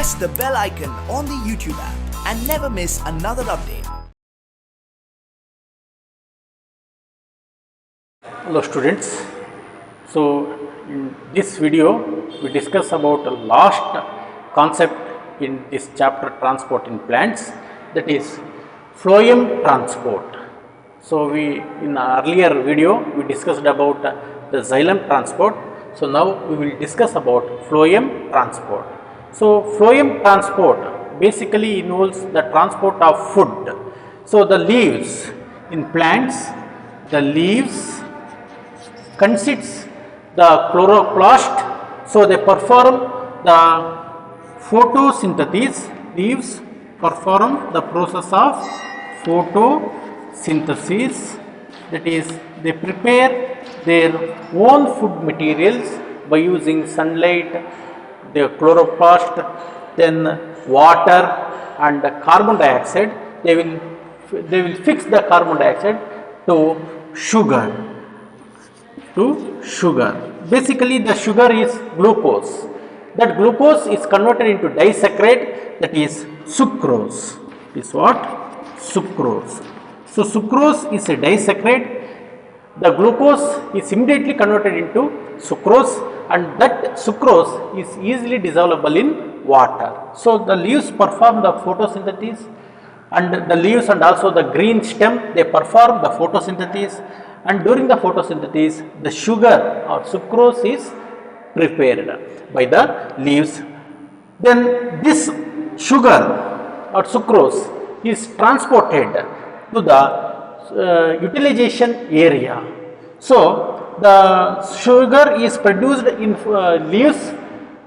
press the bell icon on the YouTube app and never miss another update. Hello students. So in this video we discuss about the last concept in this chapter, transport in plants, that is phloem transport. So we in earlier video we discussed about the xylem transport. So now we will discuss about phloem transport. So phloem transport basically involves the transport of food. So the leaves in plants, the leaves consists the chloroplast, so they perform the photosynthesis. Leaves perform the process of photosynthesis, that is they prepare their own food materials by using sunlight, the chloroplast, then water and carbon dioxide. They will fix the carbon dioxide to sugar. Basically the sugar is glucose. That glucose is converted into disaccharide, that is sucrose. Is what? Sucrose. So sucrose is a disaccharide. The glucose is immediately converted into sucrose, and that sucrose is easily dissolvable in water. So the leaves perform the photosynthesis, and the leaves and also the green stem, they perform the photosynthesis, and during the photosynthesis the sugar or sucrose is prepared by the leaves. Then this sugar or sucrose is transported to the utilization area. So the sugar is produced in leaves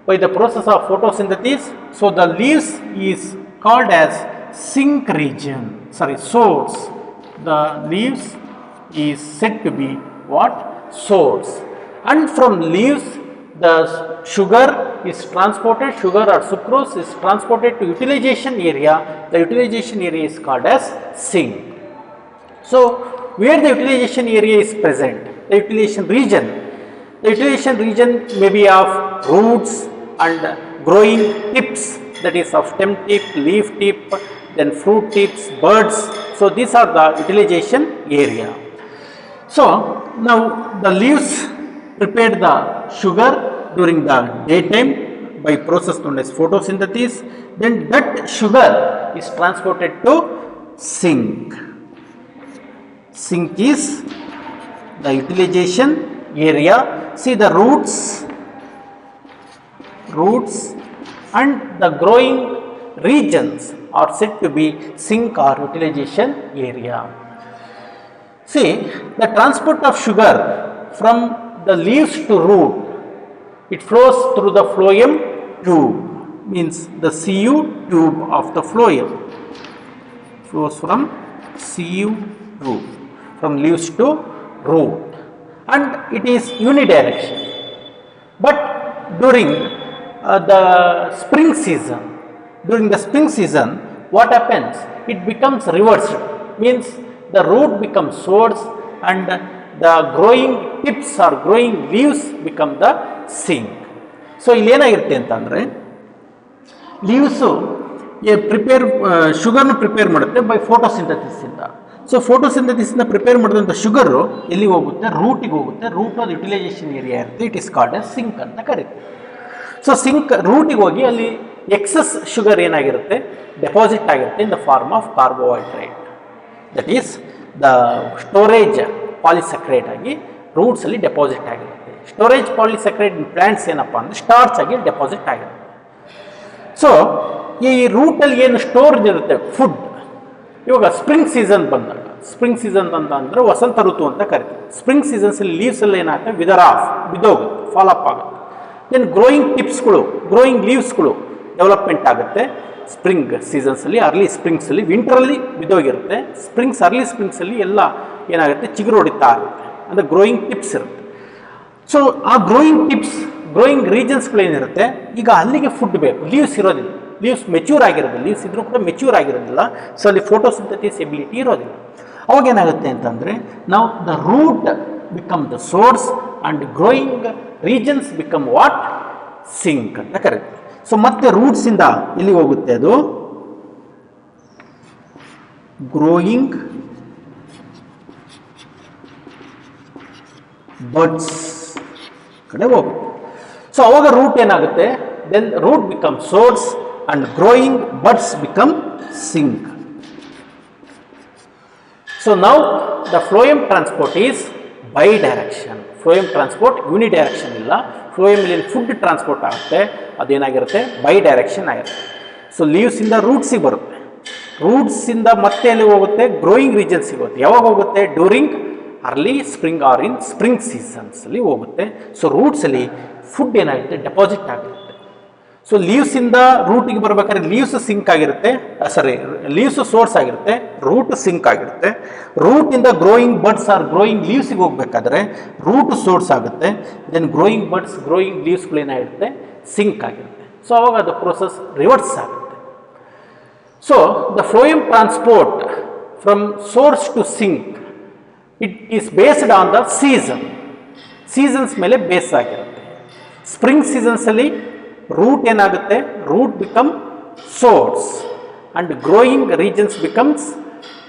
by the process of photosynthesis. So the leaves is called as sink region, source. The leaves is said to be what? Source. And from leaves the sugar is transported, sugar or sucrose is transported to utilization area. The utilization area is called as sink. So where the utilization area is present, the utilization region may be of roots and growing tips, that is of stem tip, leaf tip, then fruit tips, buds. So these are the utilization area. So now the leaves prepared the sugar during the daytime by process known as photosynthesis. Then that sugar is transported to sink. Sink is the utilization area. See the roots and the growing regions are said to be sink or utilization area. See, the transport of sugar from the leaves to root, it flows through the phloem tube, means the CU tube of the phloem flows from CU tube, from leaves to root, and it is unidirectional. But during the spring season, what happens? It becomes reversed, means the root becomes source and the growing tips or growing leaves become the sink. So ಇಲ್ಲಿ ಏನಾಗಿರುತ್ತೆ ಅಂತಂದರೆ, leaves ಶುಗರ್ನ prepare ಮಾಡುತ್ತೆ by ಫೋಟೋಸಿಂಥಸಿಸಿಂದ. So ಫೋಟೋಸಿಂಥಸಿಸಿಂದ prepare ಮಾಡಿದಂಥ sugar ಎಲ್ಲಿಗೆ ಹೋಗುತ್ತೆ? ರೂಟಿಗೆ ಹೋಗುತ್ತೆ. ರೂಟ್ ಅದು ಯುಟಿಲೈಸೇಷನ್ ಏರಿಯಾ ಇರುತ್ತೆ. It is called as sink ಅಂತ ಕರೀತೀವಿ. ಸೊ ಸಿಂಕ್ ರೂಟಿಗೆ ಹೋಗಿ ಅಲ್ಲಿ ಎಕ್ಸಸ್ ಶುಗರ್ ಏನಾಗಿರುತ್ತೆ? ಡೆಪಾಸಿಟ್ ಆಗಿರುತ್ತೆ in the form of carbohydrate, that is the storage polysaccharide ಆಗಿ ರೂಟ್ಸ್ ಅಲ್ಲಿ ಡೆಪಾಸಿಟ್ ಆಗಿರುತ್ತೆ. ಸ್ಟೋರೇಜ್ ಪಾಲಿಸಕ್ರೈಡ್ ಇನ್ ಪ್ಲಾಂಟ್ಸ್ ಏನಪ್ಪ ಅಂದರೆ ಸ್ಟಾರ್ಚ್ ಆಗಿ ಡೆಪಾಸಿಟ್ ಆಗಿರುತ್ತೆ. ಸೊ ಈ ರೂಟಲ್ಲಿ ಏನು ಸ್ಟೋರ್ ಇರುತ್ತೆ ಫುಡ್, ಇವಾಗ ಸ್ಪ್ರಿಂಗ್ ಸೀಸನ್ ಬಂದಾಗ, ಸ್ಪ್ರಿಂಗ್ ಸೀಸನ್ ಅಂತ ಅಂದರೆ ವಸಂತ ಋತು ಅಂತ ಕರಿತೀವಿ. ಸ್ಪ್ರಿಂಗ್ ಸೀಸನ್ಸಲ್ಲಿ ಲೀವ್ಸ್ ಎಲ್ಲ ಏನಾಗುತ್ತೆ? ಬಿದೋಗುತ್ತೆ, ಫಾಲ್ ಅಪ್ ಆಗುತ್ತೆ. ದೆನ್ ಗ್ರೋಯಿಂಗ್ ಟಿಪ್ಸ್ಗಳು, ಗ್ರೋಯಿಂಗ್ ಲೀವ್ಸ್ಗಳು ಡೆವಲಪ್ಮೆಂಟ್ ಆಗುತ್ತೆ ಸ್ಪ್ರಿಂಗ್ ಸೀಸನ್ಸಲ್ಲಿ, ಅರ್ಲಿ ಸ್ಪ್ರಿಂಗ್ಸಲ್ಲಿ. ವಿಂಟ್ರಲ್ಲಿ ಬಿದ್ದೋಗಿರುತ್ತೆ. ಅರ್ಲಿ ಸ್ಪ್ರಿಂಗ್ಸಲ್ಲಿ ಎಲ್ಲ ಏನಾಗುತ್ತೆ? ಚಿಗುರು ಹೊಡಿತಾ ಇರುತ್ತೆ, ಅಂದರೆ ಗ್ರೋಯಿಂಗ್ ಟಿಪ್ಸ್ ಇರುತ್ತೆ. ಸೊ ಆ ಗ್ರೋಯಿಂಗ್ ರೀಜನ್ಸ್ಗಳೇನಿರುತ್ತೆ, ಈಗ ಅಲ್ಲಿಗೆ ಫುಡ್ ಬೇಕು. ಲೀವ್ಸ್ ಇರೋದಿಲ್ಲ, ಲೀವ್ಸ್ ಮೆಚ್ಯೂರ್ ಆಗಿರೋದಿಲ್ಲ, ಲೀವ್ಸ್ ಇದ್ರೂ ಕೂಡ ಮೆಚ್ಯೂರ್ ಆಗಿರೋದಿಲ್ಲ. ಸೊ ಅಲ್ಲಿ ಫೋಟೋಸಿಂಥಸಿಸ್ ಎಬಿಲಿಟಿ ಇರೋದಿಲ್ಲ. ಅವಾಗ ಏನಾಗುತ್ತೆ ಅಂತಂದರೆ, ನಾವು the root become the source and growing regions become what? Sink ಅಂತ ಕರೀತೀವಿ. ಸೊ ಮತ್ತೆ ರೂಟ್ಸಿಂದ ಎಲ್ಲಿ ಹೋಗುತ್ತೆ ಅದು ಗ್ರೋಯಿಂಗ್ ಬಡ್ಸ್ ಕಡೆ ಹೋಗುತ್ತೆ. ಸೊ ಅವಾಗ ರೂಟ್ ಏನಾಗುತ್ತೆ, then root become source and growing buds become sink. So now the phloem transport is bi direction. Phloem transport uni direction ಇಲ್ಲ. ಫ್ಲೋಯಮ್ ಇಲ್ಲಿ ಫುಡ್ ಟ್ರಾನ್ಸ್ಪೋರ್ಟ್ ಆಗುತ್ತೆ, ಅದೇನಾಗಿರುತ್ತೆ ಬೈ ಡೈರೆಕ್ಷನ್ ಆಗಿರುತ್ತೆ. ಸೊ ಲೀವ್ಸಿಂದ ರೂಟ್ಸಿಗೆ ಬರುತ್ತೆ, ರೂಟ್ಸಿಂದ ಮತ್ತೆ ಎಲ್ಲಿ ಹೋಗುತ್ತೆ ಗ್ರೋಯಿಂಗ್ ರೀಜನ್ ಸಿಗುತ್ತೆ. ಯಾವಾಗ ಹೋಗುತ್ತೆ during early spring or in spring ಸೀಸನ್ಸಲ್ಲಿ ಹೋಗುತ್ತೆ. ಸೊ ರೂಟ್ಸಲ್ಲಿ ಫುಡ್ ಏನಾಗುತ್ತೆ ಡೆಪಾಸಿಟ್ ಆಗಿರುತ್ತೆ. ಸೊ ಲೀವ್ಸಿಂದ ರೂಟಿಗೆ ಬರ್ಬೇಕಾದ್ರೆ ಲೀವ್ಸ್ ಸಿಂಕ್ ಆಗಿರುತ್ತೆ, ಲೀವ್ಸ್ ಸೋರ್ಸ್ ಆಗಿರುತ್ತೆ, ರೂಟ್ ಸಿಂಕ್ ಆಗಿರುತ್ತೆ. ರೂಟಿಂದ ಗ್ರೋಯಿಂಗ್ ಬಡ್ಸ್ ಆರ್ ಗ್ರೋಯಿಂಗ್ ಲೀವ್ಸಿಗೆ ಹೋಗ್ಬೇಕಾದ್ರೆ ರೂಟ್ ಸೋರ್ಸ್ ಆಗುತ್ತೆ, ದೆನ್ ಗ್ರೋಯಿಂಗ್ ಬಡ್ಸ್ ಗ್ರೋಯಿಂಗ್ ಲೀವ್ಸ್ಗಳೇನಾಗಿರುತ್ತೆ ಸಿಂಕ್ ಆಗಿರುತ್ತೆ. ಸೊ ಅವಾಗ ಅದು ಪ್ರೋಸೆಸ್ ರಿವರ್ಸ್ ಆಗುತ್ತೆ. So the phloem transport from source to sink it is based on the seasons ಮೇಲೆ ಬೇಸ್ ಆಗಿರುತ್ತೆ. ಸ್ಪ್ರಿಂಗ್ ಸೀಸನ್ಸಲ್ಲಿ ರೂಟ್ ಏನಾಗುತ್ತೆ, root become source and growing regions becomes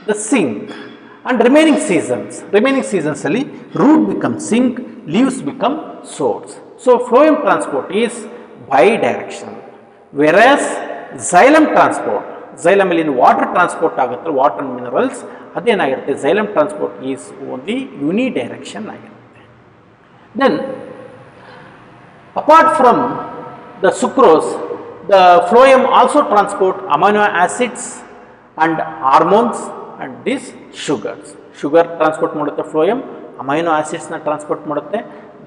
the sink. And remaining ಸೀಸನ್ಸಲ್ಲಿ root become sink, leaves become source. So phloem transport is bi direction. Versus xylem transport, xylem ಅಲ್ಲಿ water transport ಆಗುತ್ತೆ, water minerals, ಅದೇನಾಗಿರುತ್ತೆ xylem transport is only uni direction ಆಗಿರುತ್ತೆ. Then apart from the sucrose, the phloem also transport amino acids and hormones and these sugars. Sugar transport ಮಾಡುತ್ತೆ phloem, amino acids ನ transport ಮಾಡುತ್ತೆ,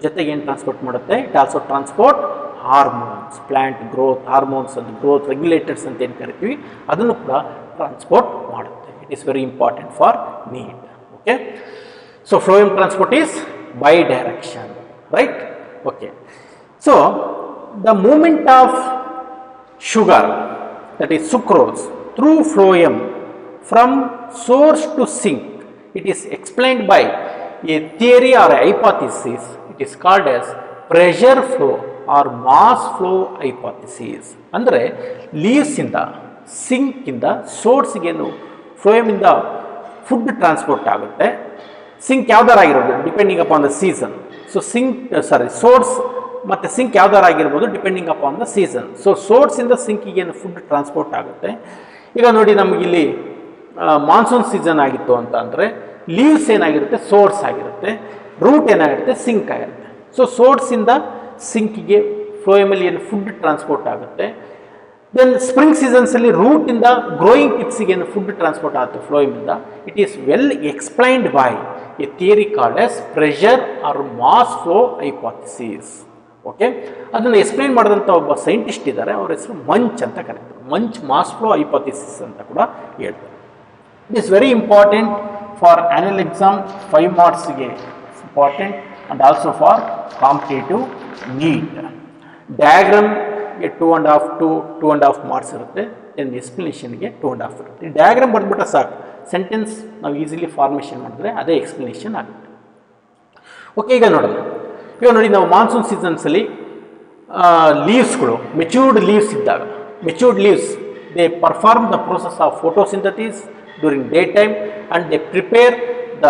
ಜೊತೆಗೆ ಏನು transport ಮಾಡುತ್ತೆ, it also transport hormones, plant growth hormones ಅಂತ growth regulators ಅಂತ ಏನು ಕರಿತೀವಿ ಅದನ್ನು ಕೂಡ ಟ್ರಾನ್ಸ್ಪೋರ್ಟ್ ಮಾಡುತ್ತೆ. It is very important for need. Okay, so phloem transport is by direction, right? Okay, so the movement of sugar, that is sucrose, through phloem from source to sink, it is explained by a theory or a hypothesis. It is called as pressure flow or mass flow hypothesis. ಅಂದರೆ leaves ಇಂದ sink ಇಂದ ಸೋರ್ಸ್ಗೇನು phloem ಇಂದ food transport ಆಗುತ್ತೆ. Sink ಯಾವ್ದಾರಾಗಿರೋದು depending upon the season. So source ಮತ್ತು sink ಯಾವ್ದಾರಾಗಿರ್ಬೋದು depending upon the season. So ಸೋರ್ಸಿಂದ ಸಿಂಕಿಗೆ ಏನು ಫುಡ್ ಟ್ರಾನ್ಸ್ಪೋರ್ಟ್ ಆಗುತ್ತೆ. ಈಗ ನೋಡಿ ನಮಗಿಲ್ಲಿ ಮಾನ್ಸೂನ್ ಸೀಸನ್ ಆಗಿತ್ತು ಅಂತ ಅಂದರೆ ಲೀವ್ಸ್ ಏನಾಗಿರುತ್ತೆ ಸೋರ್ಸ್ ಆಗಿರುತ್ತೆ, ರೂಟ್ ಏನಾಗಿರುತ್ತೆ ಸಿಂಕ್ ಆಗಿರುತ್ತೆ. ಸೊ ಸೋರ್ಸಿಂದ ಸಿಂಕಿಗೆ ಫ್ಲೋಯಮಲ್ಲಿ ಏನು ಫುಡ್ ಟ್ರಾನ್ಸ್ಪೋರ್ಟ್ ಆಗುತ್ತೆ. ದೆನ್ ಸ್ಪ್ರಿಂಗ್ ಸೀಸನ್ಸಲ್ಲಿ ರೂಟಿಂದ ಗ್ರೋಯಿಂಗ್ ಟಿಪ್ಸಿಗೆ ಏನು ಫುಡ್ ಟ್ರಾನ್ಸ್ಪೋರ್ಟ್ ಆಗುತ್ತೆ ಫ್ಲೋಯಮಿಂದ. It is well explained by a theory called as pressure or mass flow hypothesis. Okay, ಅದನ್ನು ಎಕ್ಸ್ಪ್ಲೈನ್ ಮಾಡಿದಂಥ ಒಬ್ಬ ಸೈಂಟಿಸ್ಟ್ ಇದ್ದಾರೆ, ಅವ್ರ ಹೆಸರು ಮಂಚ್ ಅಂತ ಕರೀತಾರೆ. ಮಂಚ್ ಮಾಸ್ ಫ್ಲೋ ಹೈಪಾಥಿಸಿಸ್ ಅಂತ ಕೂಡ ಹೇಳ್ತಾರೆ. It is very important for annual exam 5 ಮಾರ್ಕ್ಸ್ಗೆ important and also for competitive NEET. ಡಯಾಗ್ರಾಮ್ಗೆ 2.5 ಮಾರ್ಕ್ಸ್ ಇರುತ್ತೆ, ದೆನ್ ಎಕ್ಸ್ಪ್ಲನೇಷನ್ಗೆ 2.5 ಇರುತ್ತೆ. ಈ ಡಯಾಗ್ರಾಮ್ ಬರೆದ್ಬಿಟ್ರೆ ಸಾಕು, ಸೆಂಟೆನ್ಸ್ ನಾವು ಈಸಿಲಿ ಫಾರ್ಮೇಷನ್ ಮಾಡಿದ್ರೆ ಅದೇ ಎಕ್ಸ್ಪ್ಲನೇಷನ್ ಆಗುತ್ತೆ. ಓಕೆ, ಈಗ ನೋಡಿ ನಾವು ಮಾನ್ಸೂನ್ ಸೀಸನ್ಸಲ್ಲಿ ಲೀವ್ಸ್ಗಳು ಮೆಚ್ಯೂರ್ಡ್ ಲೀವ್ಸ್ ಇದ್ದಾಗ, matured leaves they perform the process of photosynthesis during day time and they prepare the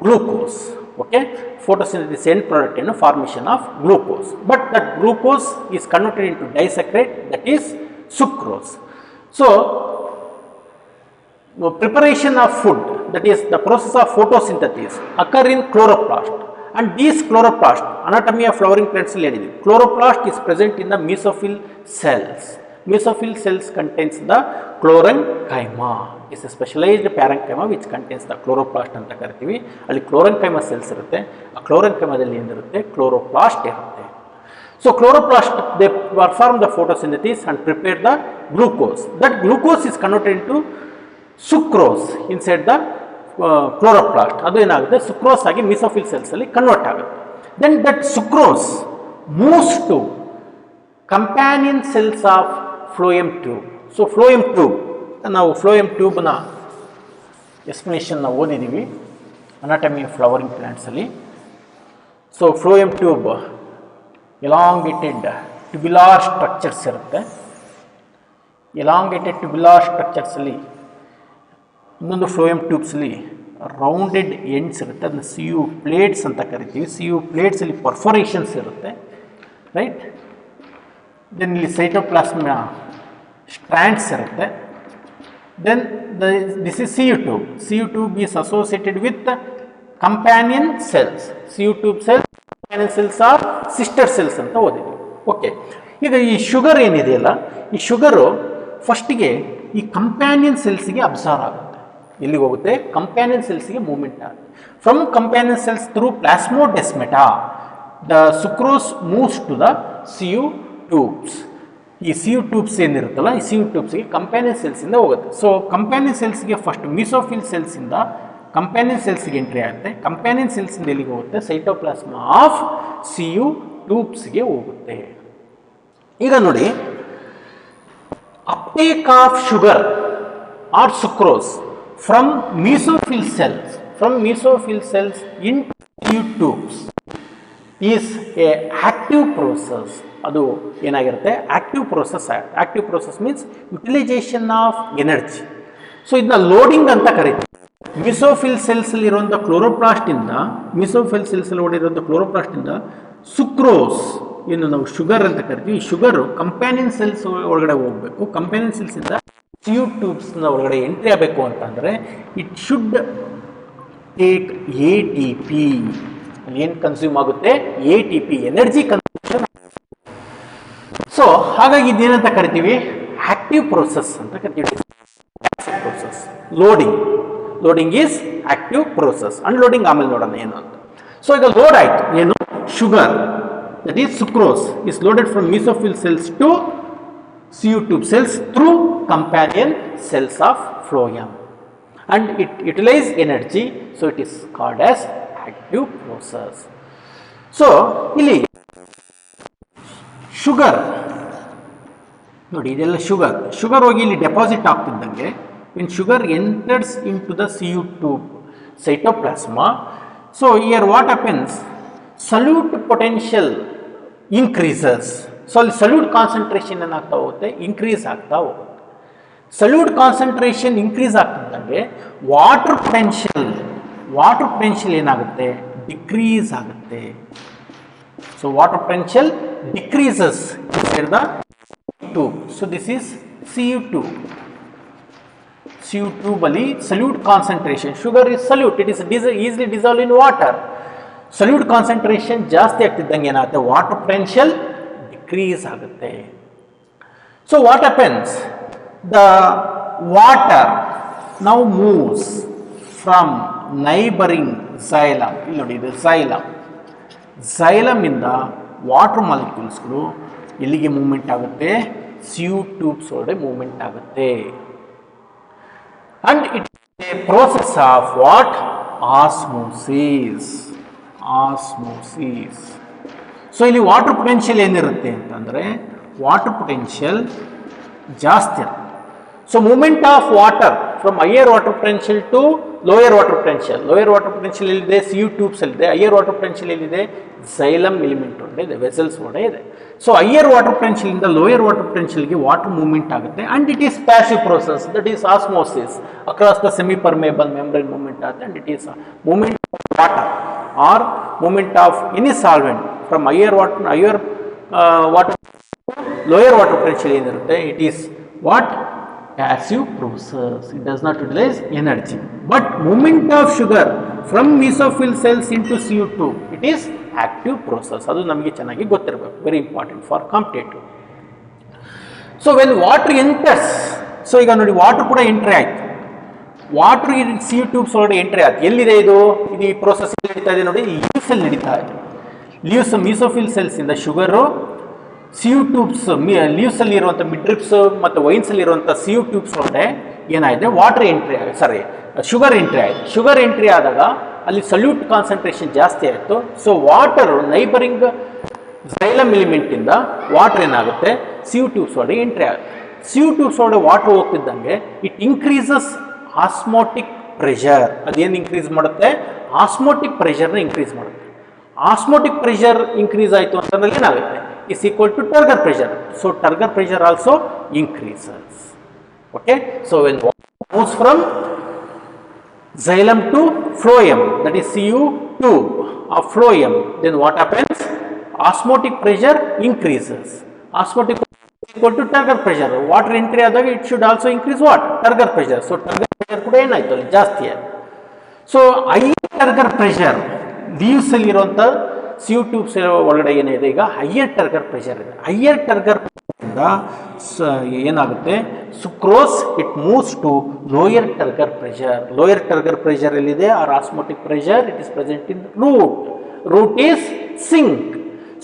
glucose. Okay, photosynthesis end product ಏನು formation of glucose, but that glucose is converted into disaccharide, that is sucrose. So preparation of food, that is the process of photosynthesis, occur in chloroplast, and these chloroplast, anatomy of flowering plants alli helidive, chloroplast is present in the mesophyll cells. Mesophyll cells contains the chlorenchyma. It is a specialized parenchyma which contains the chloroplast anta karitivi. ಅಲ್ಲಿ chlorenchyma cells irutte, ಆ chlorenchymaದಲ್ಲಿ ಏನಿರುತ್ತೆ chloroplast irutte. So chloroplast, they perform the photosynthesis and prepare the glucose. That glucose is converted into sucrose inside the chloroplast. ಅದು ಏನಾಗುತ್ತೆ sucrose ಆಗಿ mesophyll cells ಅಲ್ಲಿ convert ಆಗುತ್ತೆ. Then that sucrose moves to companion cells of phloem tube. So phloem tube, ನಾವು phloem ಟ್ಯೂಬ್ನ ಎಕ್ಸ್ಪ್ಲನೇಷನ್ನ ಓದಿದ್ದೀವಿ anatomy of flowering ಪ್ಲಾಂಟ್ಸಲ್ಲಿ. So phloem tube elongated tubular structures ಇರುತ್ತೆ. ಎಲಾಂಗೇಟೆಡ್ ಟ್ಯುಬ್ಯುಲಾರ್ ಸ್ಟ್ರಕ್ಚರ್ಸಲ್ಲಿ ಇನ್ನೊಂದು ಫ್ಲೋಯಮ್ ಟ್ಯೂಬ್ಸಲ್ಲಿ ರೌಂಡೆಡ್ ಎಂಡ್ಸ್ ಇರುತ್ತೆ, ಅದನ್ನ ಸಿ ಯು ಪ್ಲೇಟ್ಸ್ ಅಂತ ಕರಿತೀವಿ. ಸಿ ಯು ಪ್ಲೇಟ್ಸಲ್ಲಿ ಪರ್ಫೊರೇಷನ್ಸ್ ಇರುತ್ತೆ, ರೈಟ್. ದೆನ್ ಇಲ್ಲಿ ಸೈಟೋಪ್ಲಾಸ್ಮ ಸ್ಟ್ರ್ಯಾಂಡ್ಸ್ ಇರುತ್ತೆ. Then this is CU tube. CU tube is associated with the companion cells. CU tube cells, companion cells are sister cells ಅಂತ ಓದಿದ್ವಿ. Okay, ಈಗ ಈ ಶುಗರ್ ಏನಿದೆಯಲ್ಲ, ಈ ಶುಗರು ಫಸ್ಟಿಗೆ ಈ ಕಂಪ್ಯಾನಿಯನ್ ಸೆಲ್ಸ್ಗೆ ಅಬ್ಸರ್ವ್ ಆಗುತ್ತೆ. ಎಲ್ಲಿಗೆ ಹೋಗುತ್ತೆ? ಕಂಪ್ಯಾನಿಯನ್ ಸೆಲ್ಸ್ಗೆ ಮೂವ್ಮೆಂಟ್ ಆಗುತ್ತೆ. From companion cells through plasmodesmata the sucrose moves to the CU tubes. ಈ CU ಟ್ಯೂಬ್ಸ್ ಏನಿರುತ್ತಲ್ಲ, ಈ CU ಟ್ಯೂಬ್ಸ್ಗೆ ಕಂಪ್ಯಾನಿಯನ್ ಸೆಲ್ಸಿಂದ ಹೋಗುತ್ತೆ. ಸೊ ಕಂಪ್ಯಾನಿಯನ್ ಸೆಲ್ಸ್ಗೆ ಫಸ್ಟ್ ಮಿಸೋಫಿಲ್ ಸೆಲ್ಸಿಂದ ಕಂಪ್ಯಾನಿಯನ್ ಸೆಲ್ಸ್ಗೆ ಎಂಟ್ರಿ ಆಗುತ್ತೆ. ಕಂಪ್ಯಾನಿಯನ್ ಸೆಲ್ಸಿಂದ ಎಲ್ಲಿಗೆ ಹೋಗುತ್ತೆ? ಸೈಟೋಪ್ಲಾಸ್ಮ ಆಫ್ CU ಟ್ಯೂಬ್ಸ್ಗೆ ಹೋಗುತ್ತೆ. ಈಗ ನೋಡಿ, uptake of sugar or sucrose from mesophyll cells in CU tubes is a active process. ಅದು ಏನಾಗಿರುತ್ತೆ? Active process means utilisation of energy. So ಇದನ್ನ ಲೋಡಿಂಗ್ ಅಂತ ಕರೀತೀವಿ. ಮಿಸೋಫಿಲ್ ಸೆಲ್ಸಲ್ಲಿ ಇರುವಂಥ ಕ್ಲೋರೋಪ್ಲಾಸ್ಟಿಂದ ಸುಕ್ರೋಸ್ ಏನು ನಾವು ಶುಗರ್ ಅಂತ ಕರಿತೀವಿ, ಈ ಶುಗರು ಕಂಪ್ಯಾನಿಯನ್ ಸೆಲ್ಸ್ ಒಳಗಡೆ ಹೋಗಬೇಕು. ಕಂಪ್ಯಾನಿಯನ್ ಸೆಲ್ಸಿಂದ CU ಟ್ಯೂಬ್ಸ್ನ ಒಳಗಡೆ ಎಂಟ್ರಿ ಆಗಬೇಕು ಅಂತಂದರೆ ಇಟ್ ಶುಡ್ ಟೇಕ್ ATP. ಅಲ್ಲಿ ಏನು ಕನ್ಸ್ಯೂಮ್ ಆಗುತ್ತೆ? ATP, energy consumption. ಸೊ ಹಾಗಾಗಿ ಇದೇನಂತ ಕರಿತೀವಿ? ಆಕ್ಟಿವ್ ಪ್ರೋಸೆಸ್ ಅಂತ ಕರಿತೀವಿ. Process loading is active process. Unloading ಆಮೇಲೆ ನೋಡೋಣ ಏನು ಅಂತ. ಸೊ ಈಗ ಲೋಡ್ ಆಯ್ತು, ಏನು? Sugar, that is sucrose, is loaded from mesophyll cells to CU tube cells through companion cells of phloem, and it utilizes energy, so it is called as active process. So ಇಲ್ಲಿ sugar ನೋಡಿ, ಇದೆಲ್ಲ sugar ಹೋಗಿ ಇಲ್ಲಿ deposit ಆಗ್ತಿದ್ದಂಗೆ, when sugar enters into the CU tube cytoplasma, so here what happens? Solute potential increases. So ಅಲ್ಲಿ solute concentration ಏನಾಗ್ತಾ ಹೋಗುತ್ತೆ? Increase ಆಗ್ತಾ ಹೋಗುತ್ತೆ. ಸಲ್ಯೂಟ್ ಕಾನ್ಸಂಟ್ರೇಷನ್ ಇನ್ಕ್ರೀಸ್ ಆಗ್ತಿದ್ದಂಗೆ ವಾಟರ್ ಪೊಟೆನ್ಷಿಯಲ್ ಏನಾಗುತ್ತೆ? ಡಿಕ್ರೀಸ್ ಆಗುತ್ತೆ. So water potential decreases inside the tube. So this is CU tube ಅಲ್ಲಿ solute concentration, sugar is solute, it is easily dissolve in water. Solute concentration ಜಾಸ್ತಿ ಆಗ್ತಿದ್ದಂಗೆ ಏನಾಗುತ್ತೆ? Water potential decrease ಆಗುತ್ತೆ. So what happens? The water now moves from neighbouring xylem. ಇಲ್ಲಿ ನೋಡಿ, ಇದು xylem ಇಂದ water ಮಾಲಿಕ್ಯೂಲ್ಸ್ಗಳು ಎಲ್ಲಿಗೆ ಮೂವ್ಮೆಂಟ್ ಆಗುತ್ತೆ? CU ಟ್ಯೂಬ್ಸ್ ಒಳಗಡೆ ಮೂವ್ಮೆಂಟ್ ಆಗುತ್ತೆ. And it a process of what? Osmosis. So ಇಲ್ಲಿ ವಾಟರ್ ಪೊಟೆನ್ಷಿಯಲ್ ಏನಿರುತ್ತೆ ಅಂತಂದರೆ, ವಾಟರ್ ಪೊಟೆನ್ಷಿಯಲ್ ಜಾಸ್ತಿ ಇರುತ್ತೆ. So movement of water from higher water potential to lower water potential ಎಲ್ಲಿದೆ? CU ಟ್ಯೂಬ್ಸ್ ಅಲ್ಲಿದೆ. ಹೈಯರ್ ವಾಟರ್ ಪೊಟೆನ್ಷಿಯಲ್ ಎಲ್ಲಿದೆ? xylem ಎಲಿಮೆಂಟ್ ಒಳಗಡೆ ಇದೆ, ವೆಸಲ್ಸ್ ಒಳಗಡೆ ಇದೆ. ಸೊ ಹೈಯರ್ ವಾಟರ್ ಪೊಟೆನ್ಷಿಯಲ್ ಇಂದ ಲೋಯರ್ ವಾಟರ್ ಪೊಟೆನ್ಷಿಯಲ್ಗೆ ವಾಟರ್ ಮೂವ್ಮೆಂಟ್ ಆಗುತ್ತೆ. And it is passive process, that is osmosis. Across the semi permeable membrane movement ಆಗುತ್ತೆ. And it is movement of water or movement of any solvent from higher water lower water potential ಏನಿರುತ್ತೆ? It is what? passive process. It does not utilize energy. But movement of sugar from mesophyll cells into CU tube, it is active process. ಅದು ನಮಗೆ ಚೆನ್ನಾಗಿ ಗೊತ್ತಿರಬೇಕು, very important for competitive. So when water enters, so ಈಗ ನೋಡಿ water ಕೂಡ entry ಆಯ್ತು. Water CU tubes ಒಳಗಡೆ entry ಆಯ್ತು. ಎಲ್ಲಿದೆ ಇದು ಈ ಪ್ರೋಸೆಸ್ ನಡೀತಾ ಇದೆ ನೋಡಿ, ಲೀವ್ಸ್ ಅಲ್ಲಿ ನಡೀತಾ ಇದೆ. ಲೀವ್ಸ್ ಮಿಸೋಫಿಲ್ ಸೆಲ್ಸ್ ಇಂದ ಶುಗರು CU ಟ್ಯೂಬ್ಸ್, ಲೀವ್ಸ್ ಅಲ್ಲಿ ಇರುವಂಥ ಮಿಡ್ರಿಪ್ಸ್ ಮತ್ತು ವೈನ್ಸ್ ಅಲ್ಲಿ ಇರುವಂಥ CU ಟ್ಯೂಬ್ಸ್ ಒಳಗಡೆ ಏನಾಗಿದೆ? ವಾಟರ್ ಎಂಟ್ರಿ ಶುಗರ್ ಎಂಟ್ರಿ ಆಯಿತು. ಶುಗರ್ ಎಂಟ್ರಿ ಆದಾಗ ಅಲ್ಲಿ ಸಲ್ಯೂಟ್ ಕಾನ್ಸಂಟ್ರೇಷನ್ ಜಾಸ್ತಿ ಆಯಿತು. So water neighbouring xylem element ಇಂದ ವಾಟರ್ ಏನಾಗುತ್ತೆ? CU ಟ್ಯೂಬ್ಸ್ ಒಳಗಡೆ ಎಂಟ್ರಿ ಆಗುತ್ತೆ. CU ಟ್ಯೂಬ್ಸ್ ಒಳಗಡೆ ವಾಟರ್ ಹೋಗ್ತಿದ್ದಂಗೆ ಇಟ್ ಇನ್ಕ್ರೀಸಸ್ ಆಸ್ಮೋಟಿಕ್ ಪ್ರೆಷರ್. ಅದೇನು ಇನ್ಕ್ರೀಸ್ ಮಾಡುತ್ತೆ? ಆಸ್ಮೋಟಿಕ್ ಪ್ರೆಷರ್ನ ಇನ್ಕ್ರೀಸ್ ಮಾಡುತ್ತೆ. ಆಸ್ಮೋಟಿಕ್ ಪ್ರೆಷರ್ ಇನ್ಕ್ರೀಸ್ ಆಯಿತು ಅಂತಂದ್ರೆ ಏನಾಗುತ್ತೆ? is equal to turgor pressure. So turgor pressure also increases. Okay, so when water moves from xylem to phloem, that is Cu tube of phloem, then what happens? Osmotic pressure increases. Osmotic pressure is equal to turgor pressure. Water entry ಆದಾಗ it should also increase what? Turgor pressure. So turgor pressure ಕೂಡ ಏನಾಯ್ತು ಅಲ್ಲಿ ಜಾಸ್ತಿ ಆಯ್ತು. So higher turgor pressure leaves ಅಲ್ಲಿ ಇರುವಂತ C tubes ಒಳಗಡೆ ಏನಿದೆ ಈಗ ಹೈಯರ್ ಟರ್ಗರ್ ಪ್ರೆಷರ್ ಇದೆ. ಹೈಯರ್ ಟರ್ಗರ್ ಏನಾಗುತ್ತೆ sucrose it moves to lower turgor pressure. Lower turgor pressure ಎಲ್ಲಿದೆ or osmotic pressure it is present in root is sink.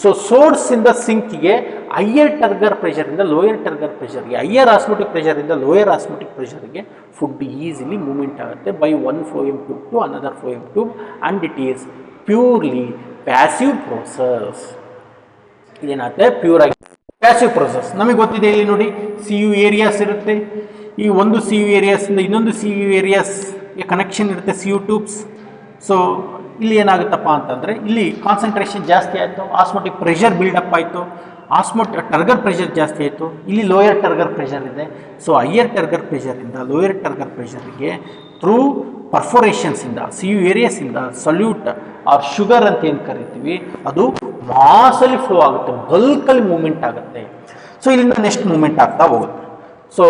So source ಇಂದ ಸಿಂಕ್ಗೆ ಹೈಯರ್ ಟರ್ಗರ್ ಪ್ರೆಷರ್ ಇಂದ lower turgor ಪ್ರೆಷರ್ಗೆ, higher osmotic pressure ಇಂದ lower osmotic ಪ್ರೆಷರ್ಗೆ food easily movement ಆಗುತ್ತೆ by one phloem tube to another phloem tube and it is purely passive process. ಇದೇನಾಗುತ್ತೆ pure ಆಗಿ passive process. ನಮಗೆ ಗೊತ್ತಿದೆ ಇಲ್ಲಿ ನೋಡಿ ಸಿ ಯು ಏರಿಯಾಸ್ ಇರುತ್ತೆ. ಈ ಒಂದು ಸಿ ಯು ಏರಿಯಾಸ್ ಇಂದ ಇನ್ನೊಂದು ಸಿ ಯು ಏರಿಯಾಸ್ಗೆ ಕನೆಕ್ಷನ್ ಇರುತ್ತೆ ಸಿ ಯು ಟ್ಯೂಬ್ಸ್. ಸೊ ಇಲ್ಲಿ ಏನಾಗುತ್ತಪ್ಪ ಅಂತಂದರೆ ಇಲ್ಲಿ ಕಾನ್ಸಂಟ್ರೇಷನ್ ಜಾಸ್ತಿ ಆಯಿತು, ಆಸ್ಮೋಟಿಕ್ ಪ್ರೆಷರ್ ಬಿಲ್ಡಪ್ ಆಯಿತು, ಟರ್ಗರ್ ಪ್ರೆಷರ್ ಜಾಸ್ತಿ ಆಯಿತು. ಇಲ್ಲಿ ಲೋಯರ್ ಟರ್ಗರ್ ಪ್ರೆಷರ್ ಇದೆ. ಸೊ ಹೈಯರ್ ಟರ್ಗರ್ ಪ್ರೆಷರಿಂದ ಲೋಯರ್ ಟರ್ಗರ್ ಪ್ರೆಷರ್ಗೆ ಥ್ರೂ ಪರ್ಫೋರೇಷನ್ಸಿಂದ ಸಿ ಯು ಏರಿಯಾಸಿಂದ ಸಲ್ಯೂಟ್ ಆರ್ ಶುಗರ್ ಅಂತ ಏನು ಕರಿತೀವಿ ಅದು ಮಾಸಲ್ಲಿ ಫ್ಲೋ ಆಗುತ್ತೆ, ಬಲ್ಕಲ್ಲಿ ಮೂವ್ಮೆಂಟ್ ಆಗುತ್ತೆ. ಸೊ ಇಲ್ಲಿಂದ ನೆಕ್ಸ್ಟ್ ಮೂವ್ಮೆಂಟ್ ಆಗ್ತಾ ಹೋಗುತ್ತೆ. ಸೊ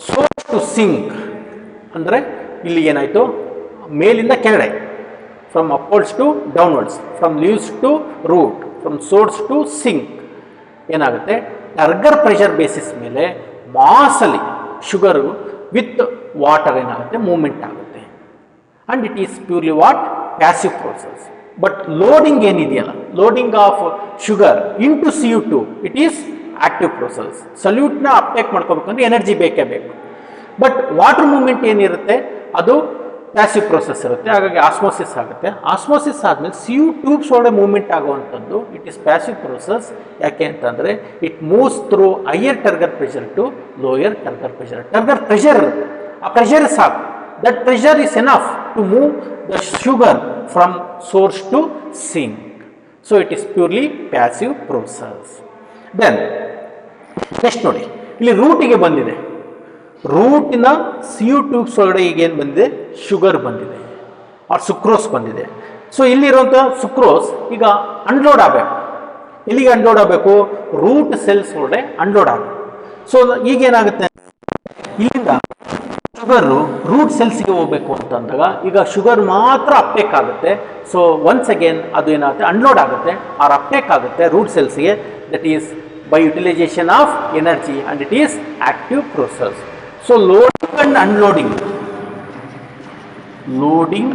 ಸೋರ್ಸ್ ಟು ಸಿಂಕ್ ಅಂದರೆ ಇಲ್ಲಿ ಏನಾಯಿತು ಮೇಲಿಂದ ಕೆಳಗಡೆ, from upwards to downwards, from leaves to root, from source to sink ಏನಾಗುತ್ತೆ ಟರ್ಗರ್ ಪ್ರೆಷರ್ ಬೇಸಿಸ್ ಮೇಲೆ ಮಾಸಲ್ಲಿ ಶುಗರು ವಿತ್ ವಾಟರ್ ಏನಾಗುತ್ತೆ ಮೂವ್ಮೆಂಟ್ ಆಗುತ್ತೆ. And it is purely what passive process. But loading ಏನಿದೆಯಲ್ಲ, loading of sugar into C U to it is active process. ಸಲ್ಯೂಟ್ನ uptake ಮಾಡ್ಕೋಬೇಕಂದ್ರೆ energy ಬೇಕೇ ಬೇಕು. ಬಟ್ ವಾಟರ್ ಮೂವ್ಮೆಂಟ್ ಏನಿರುತ್ತೆ ಅದು ಪ್ಯಾಸಿವ್ ಪ್ರೋಸೆಸ್ ಇರುತ್ತೆ. ಹಾಗಾಗಿ ಆಸ್ಮೋಸಿಸ್ ಆಗುತ್ತೆ. ಆಸ್ಮೋಸಿಸ್ ಆದಮೇಲೆ ಸಿ ಯು ಟ್ಯೂಬ್ಸ್ ಒಳಗಡೆ ಮೂವ್ಮೆಂಟ್ ಆಗುವಂಥದ್ದು ಇಟ್ ಈಸ್ ಪ್ಯಾಸಿವ್ ಪ್ರೋಸೆಸ್. ಯಾಕೆ ಅಂತಂದರೆ it moves through higher turgor pressure to lower turgor pressure. Turgor pressure ಇರುತ್ತೆ, ಆ ಪ್ರೆಷರ್ ಸಾಕು. That pressure is enough to move the sugar from source to sink. So it is purely passive process. Then next ನೋಡಿ ಇಲ್ಲಿ ರೂಟಿಗೆ ಬಂದಿದೆ. ರೂಟಿನ C U tubes ಒಳಗಡೆ ಈಗೇನು ಬಂದಿದೆ sugar ಬಂದಿದೆ ಆರ್ ಸುಕ್ರೋಸ್ ಬಂದಿದೆ. ಸೊ ಇಲ್ಲಿರುವಂಥ ಸುಕ್ರೋಸ್ ಈಗ ಅನ್ಲೋಡ್ ಆಗಬೇಕು. ಎಲ್ಲಿಗೆ ಅನ್ಲೋಡ್ ಆಗಬೇಕು? ರೂಟ್ ಸೆಲ್ಸ್ ಒಳಗಡೆ ಅನ್ಲೋಡ್ ಆಗಬೇಕು. ಸೊ ಈಗೇನಾಗುತ್ತೆ ಇಲ್ಲಿಂದ ಶುಗರು ರೂಟ್ ಸೆಲ್ಸ್ಗೆ ಹೋಗಬೇಕು ಅಂತಂದಾಗ ಈಗ ಶುಗರ್ ಮಾತ್ರ ಅಪ್ಟೇಕ್ ಆಗುತ್ತೆ. ಸೊ ಒನ್ಸ್ ಅಗೇನ್ ಅದು ಏನಾಗುತ್ತೆ ಅನ್ಲೋಡ್ ಆಗುತ್ತೆ ಆರ್ ಅಪ್ಟೇಕ್ ಆಗುತ್ತೆ ರೂಟ್ ಸೆಲ್ಸ್ಗೆ. That is by utilization of energy and it is active process. So loading and unloading, loading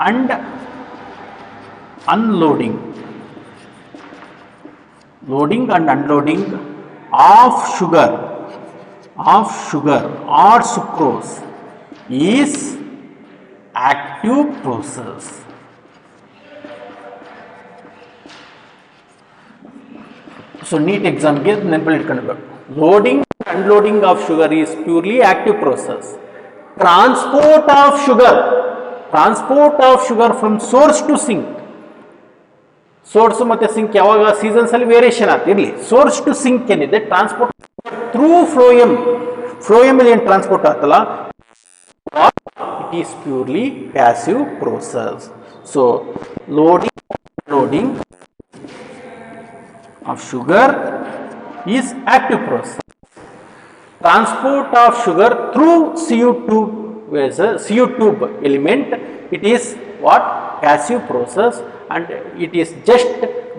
and unloading, loading and unloading of sugar or sucrose is active process. So neat exam ಗೆ ನೆನಪಲ್ಲಿ ಇಟ್ಕೊಳ್ಬೇಕು. Loading unloading of sugar is purely active process. Transport of sugar from source to sink. Source ಮತ್ತೆ sink ಯಾವಾಗ seasons ಅಲ್ಲಿ variation ಆಗ್ತದೆ. ಇರಲಿ source to sink ಏನಿದೆ transport through phloem. Phloem ಅಲ್ಲಿ ಏನು ಟ್ರಾನ್ಸ್ಪೋರ್ಟ್ ಆಗ್ತಲ್ಲ it is purely passive process. So loading of sugar is active process. Transport of sugar through Cu tube element it is what passive process and it is just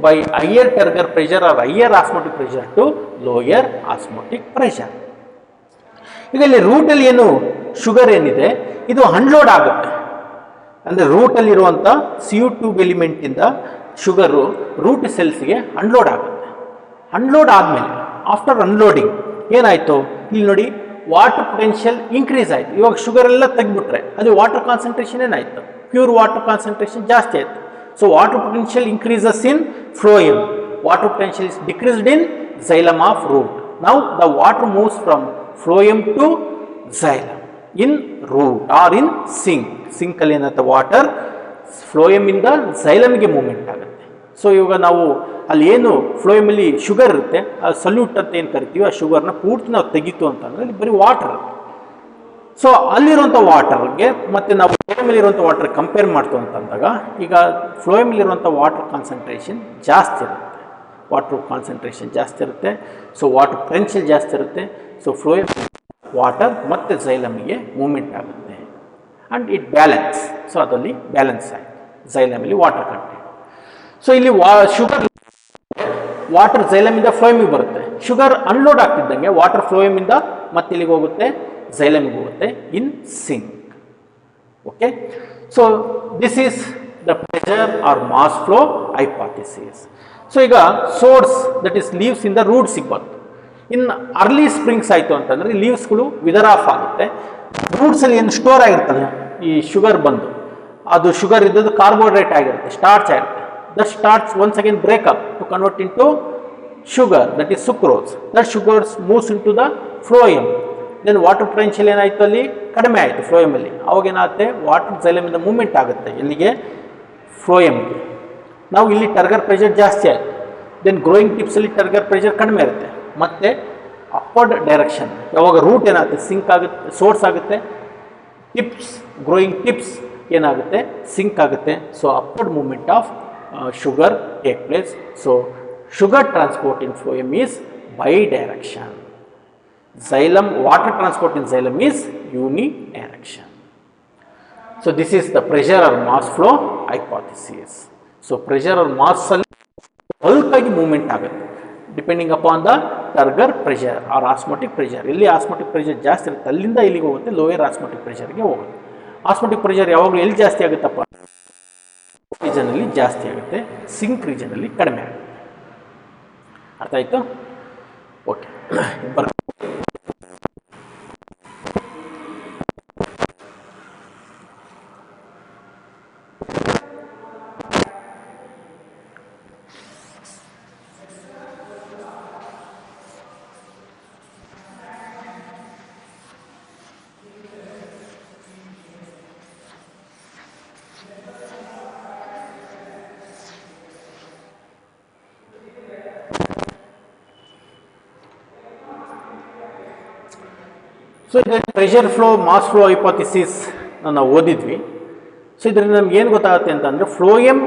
by higher turgor pressure or higher osmotic pressure to lower osmotic pressure. ಈಗ ಇಲ್ಲಿ ರೂಟಲ್ಲಿ ಏನು sugar ಏನಿದೆ ಇದು unload ಆಗುತ್ತೆ. ಅಂದರೆ ರೂಟಲ್ಲಿರುವಂಥ C U tube ಎಲಿಮೆಂಟಿಂದ sugar root ಸೆಲ್ಸ್ಗೆ ಅನ್ಲೋಡ್ ಆಗುತ್ತೆ. ಅನ್ಲೋಡ್ ಆದಮೇಲೆ ಆಫ್ಟರ್ ಅನ್ಲೋಡಿಂಗ್ ಏನಾಯಿತು ಇಲ್ಲಿ ನೋಡಿ ವಾಟರ್ ಪೊಟೆನ್ಷಿಯಲ್ ಇನ್ಕ್ರೀಸ್ ಆಯಿತು. ಇವಾಗ ಶುಗರ್ ಎಲ್ಲ ತೆಗೆದ್ಬಿಟ್ರೆ ಅದು ವಾಟರ್ ಕಾನ್ಸಂಟ್ರೇಷನ್ ಏನಾಯಿತು ಪ್ಯೂರ್ ವಾಟರ್ ಕಾನ್ಸಂಟ್ರೇಷನ್ ಜಾಸ್ತಿ ಆಯಿತು. So water potential increases in phloem, water potential is decreased in xylem of root. Now the water moves from phloem to xylem in root or in sink. Sink ಅಲ್ಲಿ ಏನಾಗುತ್ತೆ water phloem ಇಂದ xylem ಗೆ movement ಆಗುತ್ತೆ. So ಇವಾಗ ನಾವು ಅಲ್ಲಿ ಏನು ಫ್ಲೋಯಮಲ್ಲಿ sugar ಇರುತ್ತೆ, ಆ ಸಲ್ಯೂಟ್ ಅಂತ ಏನು ಕರಿತೀವಿ, ಆ ಶುಗರ್ನ ಪೂರ್ತಿ ನಾವು ತೆಗಿತು ಅಂತಂದರೆ ಅಲ್ಲಿ ಬರೀ ವಾಟರ್. ಸೊ ಅಲ್ಲಿರುವಂಥ ವಾಟರ್ಗೆ ಮತ್ತು ನಾವು ಫ್ಲೋಯಮಲ್ಲಿರುವಂಥ ವಾಟರ್ ಕಂಪೇರ್ ಮಾಡ್ತು ಅಂತಂದಾಗ, ಈಗ ಫ್ಲೋಯಮಲ್ಲಿರುವಂಥ ವಾಟರ್ ಕಾನ್ಸಂಟ್ರೇಷನ್ ಜಾಸ್ತಿ ಇರುತ್ತೆ, ವಾಟರ್ ಕಾನ್ಸಂಟ್ರೇಷನ್ ಜಾಸ್ತಿ ಇರುತ್ತೆ. ಸೊ ವಾಟರ್ ಪೊಟೆನ್ಷಿಯಲ್ ಜಾಸ್ತಿ ಇರುತ್ತೆ. ಸೊ ಫ್ಲೋಯಮ್ ವಾಟರ್ ಮತ್ತು ಝೈಲಮಿಗೆ ಮೂವ್ಮೆಂಟ್ ಆಗುತ್ತೆ ಆ್ಯಂಡ್ ಇಟ್ ಬ್ಯಾಲೆನ್ಸ್. ಸೊ ಅದರಲ್ಲಿ ಬ್ಯಾಲೆನ್ಸ್ ಆಯಿತು ಝೈಲಮಲ್ಲಿ ವಾಟರ್ ಕಂಟೆಂಟ್. ಸೊ ಇಲ್ಲಿ ಶುಗರ್ ವಾಟರ್ ಝೈಲಮಿಂದ ಫ್ಲೋಯಮಿಗೆ ಬರುತ್ತೆ. ಶುಗರ್ ಅನ್ಲೋಡ್ ಆಗ್ತಿದ್ದಂಗೆ ವಾಟರ್ ಫ್ಲೋಯಮಿಂದ ಮತ್ತೆ ಇಲ್ಲಿಗೆ ಹೋಗುತ್ತೆ, ಝೈಲಮಿಗೆ ಹೋಗುತ್ತೆ in sink. Okay, so this is the pressure or mass flow hypothesis. So ಈಗ ಸೋರ್ಸ್ ದಟ್ ಈಸ್ ಲೀವ್ಸ್ ಇಂದ ರೂಟ್ಸಿಗೆ ಬಂತು. ಇನ್ನು ಅರ್ಲಿ ಸ್ಪ್ರಿಂಗ್ಸ್ ಆಯಿತು ಅಂತಂದರೆ ಲೀವ್ಸ್ಗಳು ವಿದರ್ ಆಫ್ ಆಗುತ್ತೆ. ರೂಟ್ಸಲ್ಲಿ ಏನು ಸ್ಟೋರ್ ಆಗಿರ್ತದೆ ಈ ಶುಗರ್ ಬಂದು, ಅದು ಶುಗರ್ ಇದ್ದದ್ದು ಕಾರ್ಬೋಹೈಡ್ರೇಟ್ ಆಗಿರುತ್ತೆ, ಸ್ಟಾರ್ಚ್ ಆಗಿರುತ್ತೆ. That starch once again break up to convert into sugar, that is sucrose. That sugars moves into the phloem. Then water potential ಏನಾಯಿತು ಅಲ್ಲಿ ಕಡಿಮೆ ಆಯಿತು ಫ್ಲೋಯಮಲ್ಲಿ. ಅವಾಗ ಏನಾಗುತ್ತೆ, ವಾಟರ್ ಝೈಲಮಿಂದ ಮೂವ್ಮೆಂಟ್ ಆಗುತ್ತೆ ಎಲ್ಲಿಗೆ, ಫ್ಲೋಯಮ್ಗೆ. ನಾವು ಇಲ್ಲಿ ಟರ್ಗರ್ ಪ್ರೆಷರ್ ಜಾಸ್ತಿ ಆಯಿತು. ದೆನ್ ಗ್ರೋಯಿಂಗ್ ಟಿಪ್ಸಲ್ಲಿ ಟರ್ಗರ್ ಪ್ರೆಷರ್ ಕಡಿಮೆ ಇರುತ್ತೆ. ಮತ್ತು ಅಪ್ವರ್ಡ್ ಡೈರೆಕ್ಷನ್, ಯಾವಾಗ ರೂಟ್ ಏನಾಗುತ್ತೆ ಸಿಂಕ್ ಆಗುತ್ತೆ, ಸೋರ್ಸ್ ಆಗುತ್ತೆ, ಟಿಪ್ಸ್ ಗ್ರೋಯಿಂಗ್ ಟಿಪ್ಸ್ ಏನಾಗುತ್ತೆ ಸಿಂಕ್ ಆಗುತ್ತೆ. So upward movement of sugar take place. So sugar transport in phloem is bi direction. Xylem, water transport in xylem is unidirection. So this is the pressure or mass flow hypothesis. So pressure or mass ಅಲ್ಲಿ ಬಲ್ಕಾಗಿ movement ಆಗುತ್ತೆ depending upon the turgor pressure or osmotic pressure. ಎಲ್ಲಿ osmotic pressure ಜಾಸ್ತಿ ಇರುತ್ತೆ ಅಲ್ಲಿಂದ ಇಲ್ಲಿಗೆ ಹೋಗುತ್ತೆ, lower osmotic ಪ್ರೆಷರ್ಗೆ ಹೋಗುತ್ತೆ. ಆಸ್ಮೋಟಿಕ್ ಪ್ರೆಷರ್ ಯಾವಾಗಲೂ ಎಲ್ಲಿ ಜಾಸ್ತಿ ಆಗುತ್ತಪ್ಪ, ರೀಜನಲ್ಲಿ ಜಾಸ್ತಿ ಆಗುತ್ತೆ, ಸಿಂಕ್ ರೀಜನಲ್ಲಿ ಕಡಿಮೆ ಆಗುತ್ತೆ. ಅರ್ಥ ಆಯಿತು? ಓಕೆ, ಸೊ ಇದರಲ್ಲಿ pressure flow mass flow hypothesis ನಾವು ಓದಿದ್ವಿ. ಸೊ ಇದರಲ್ಲಿ ನಮ್ಗೆ ಏನು ಗೊತ್ತಾಗುತ್ತೆ ಅಂತಂದರೆ, phloem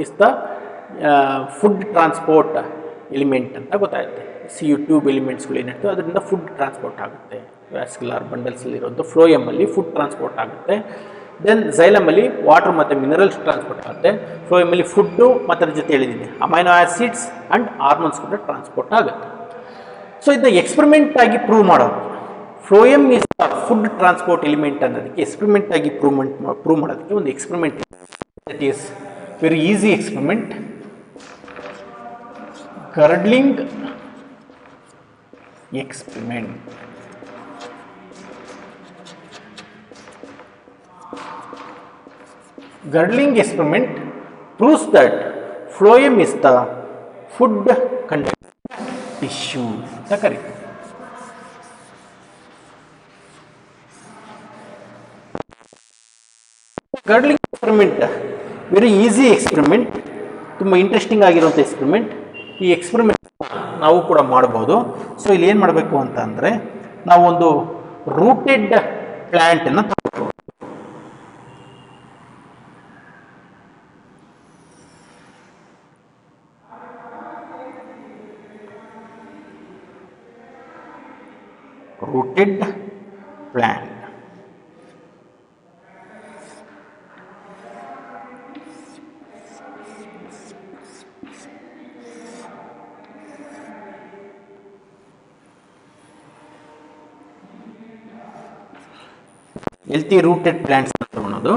is the food transport element ಅಂತ ಗೊತ್ತಾಗುತ್ತೆ. CO ಟ್ಯೂಬ್ ಎಲಿಮೆಂಟ್ಸ್ಗಳು ಏನಿರ್ತವೆ ಅದರಿಂದ ಫುಡ್ ಟ್ರಾನ್ಸ್ಪೋರ್ಟ್ ಆಗುತ್ತೆ. ವ್ಯಾಸ್ಕ್ಯುಲರ್ ಬಂಡಲ್ಸಲ್ಲಿರುವಂಥ ಫ್ಲೋಯಮಲ್ಲಿ ಫುಡ್ ಟ್ರಾನ್ಸ್ಪೋರ್ಟ್ ಆಗುತ್ತೆ. ದೆನ್ ಝೈಲಮಲ್ಲಿ ವಾಟರ್ ಮತ್ತು ಮಿನರಲ್ಸ್ ಟ್ರಾನ್ಸ್ಪೋರ್ಟ್ ಆಗುತ್ತೆ. ಫ್ಲೋಯಮಲ್ಲಿ ಫುಡ್ಡು ಮತ್ತು ಅದ್ರ ಜೊತೆ ಹೇಳಿದ್ದೀನಿ ಅಮೈನೋ ಆ್ಯಸಿಡ್ಸ್ ಆ್ಯಂಡ್ ಹಾರ್ಮೋನ್ಸ್ ಕೂಡ ಟ್ರಾನ್ಸ್ಪೋರ್ಟ್ ಆಗುತ್ತೆ. ಸೊ ಇದನ್ನ ಎಕ್ಸ್ಪೆರಿಮೆಂಟ್ ಆಗಿ ಪ್ರೂವ್ ಮಾಡೋದು, phloem is food transport element ಅನ್ನೋದಕ್ಕೆ ಎಕ್ಸ್ಪೆರಿಮೆಂಟ್ ಆಗಿ ಪ್ರೂವ್ ಮಾಡೋದಕ್ಕೆ ಒಂದು experiment, that is very easy experiment, girdling experiment. Girdling experiment proves that phloem is the food conducting tissue. Correct. Girdling experiment very easy experiment, ತುಂಬ interesting ಆಗಿರುವಂಥ experiment. ಈ experiment ನಾವು ಕೂಡ ಮಾಡಬಹುದು. ಸೊ ಇಲ್ಲಿ ಏನು ಮಾಡಬೇಕು ಅಂತ ಅಂದರೆ, ನಾವೊಂದು ರೂಟೆಡ್ ಪ್ಲ್ಯಾಂಟನ್ನು ತಗೊಳ್ತೀವಿ. Rooted plant, healthy rooted plants ತಗೊಳೋದು.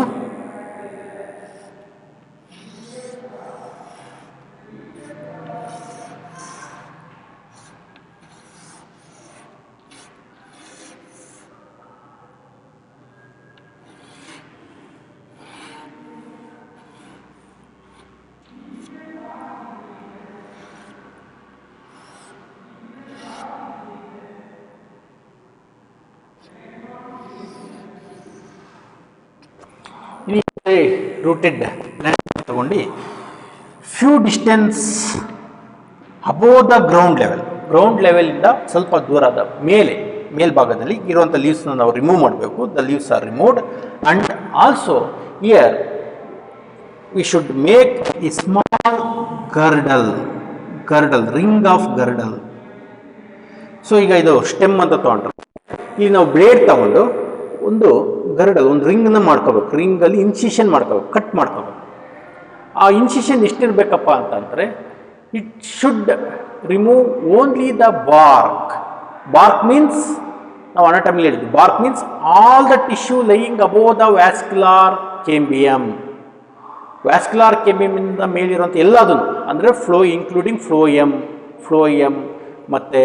ರೂಟೆಡ್ ಪ್ಲ್ಯಾಂಟ್ ತಗೊಂಡು few distance above the ground ಲೆವೆಲಿಂದ ಸ್ವಲ್ಪ ದೂರದ ಮೇಲ್ಭಾಗದಲ್ಲಿ ಇರುವಂಥ ಲೀವ್ಸ್ನ ನಾವು ರಿಮೂವ್ ಮಾಡಬೇಕು. The leaves are removed and also here we should make a small girdle ring of girdle. So ಈಗ ಇದು ಸ್ಟೆಮ್ ಅಂತ ತಗೊಂಡ್ರೆ ಇಲ್ಲಿ ನಾವು ಬ್ಲೇಡ್ ತಗೊಂಡು ಒಂದು ಒಂದು ರಿಂಗ್ನ ಮಾಡ್ಕೋಬೇಕು. ರಿಂಗಲ್ಲಿ ಇನ್ಸಿಷನ್ ಮಾಡ್ಕೋಬೇಕು, ಕಟ್ ಮಾಡ್ಕೋಬೇಕು. ಆ ಇನ್ಸಿಷನ್ ಎಷ್ಟಿರ್ಬೇಕಪ್ಪ ಅಂತಂದರೆ it should remove only the bark means ನಾವು ಅನಾಟಮಿಲಿ ಹೇಳಿದ್ವಿ. Bark means all the tissue lying above the vascular cambium. Vascular ಕೇಂಬಿಯಮಿಂದ ಮೇಲಿರುವಂಥ ಎಲ್ಲದನ್ನು ಅಂದರೆ ಇನ್ಕ್ಲೂಡಿಂಗ್ ಫ್ಲೋಯಮ್ ಮತ್ತು